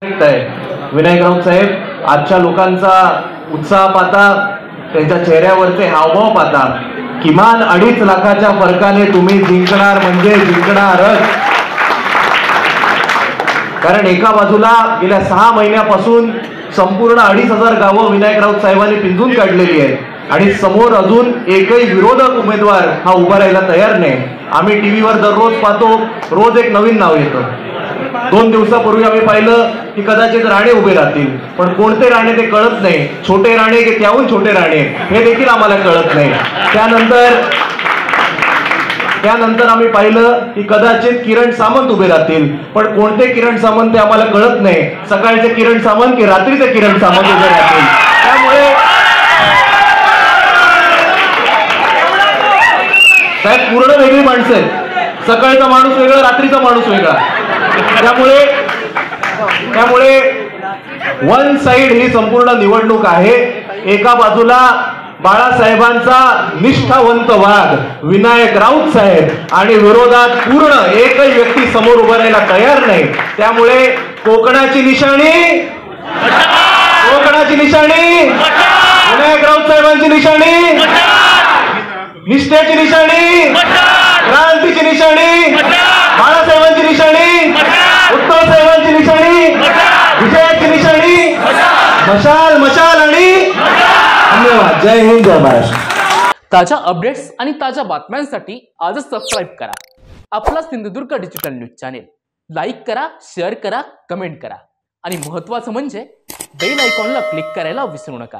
विनायक राऊत साहेब, आजच्या लोकांचा उत्साह पाहता, त्यांच्या चेहऱ्यावरचे हावभाव पाहता, किमान 2.5 लाखाच्या फरकाने तुम्ही जिंकणार म्हणजे जिंकणारच. कारण एका बाजूला गेल्या 6 महिन्यापासून संपूर्ण 2,500 गावं विनायक राऊत साहेबांनी पिंजून काढलेली आहेत आणि समोर अजून एकही विरोधक उमेदवार हा उभा राहायला तयार नाही. आम्ही टीव्हीवर दररोज पाहतो, रोज एक नवीन नाव येतं. 2 दिवसापूर्वी आम्ही पाहिलं की कदाचित राणे उभे राहतील, पण कोणते राणे ते कळत नाही. छोटे राणे की त्याहून छोटे राणे हे देखील आम्हाला कळत नाही. त्यानंतर आम्ही पाहिलं की कदाचित किरण सामंत उभे राहतील, पण कोणते किरण सामंत ते आम्हाला कळत नाही. सकाळचे किरण सामंत की रात्रीचे किरण सामंत उभे राहतील. त्यामुळे साहेब पूर्ण वेगळी माणसं आहेत. सकाळचा माणूस वेगळा, रात्रीचा माणूस वेगळा. त्यामुळे वन साइड ही संपूर्ण निवडणूक आहे. एका बाजूला बाळासाहेबांचा निष्ठावंत वाघ विनायक राऊत साहेब आणि विरोधात पूर्ण एकही व्यक्ती समोर उभा राहायला तयार नाही. त्यामुळे कोकणाची निशाणी विनायक राऊत साहेबांची निशाणी, निष्ठेची निशाणी, क्रांतीची निशाणी, बाळासाहेबांची निशाणी, उत्तम साहेबांची निशाणी, विजयाची निशाणी, मशाल आणि धन्यवाद. जय हिंद, जय महाराष्ट्र. ताज्या अपडेट्स आणि ताज्या बातम्यांसाठी आजच सबस्क्राईब करा आपला Sindhudurg digital news channel. Like करा, शेअर करा, कमेंट करा आणि महत्त्वाचं म्हणजे बेल आयकॉनला क्लिक करायला विसरू नका.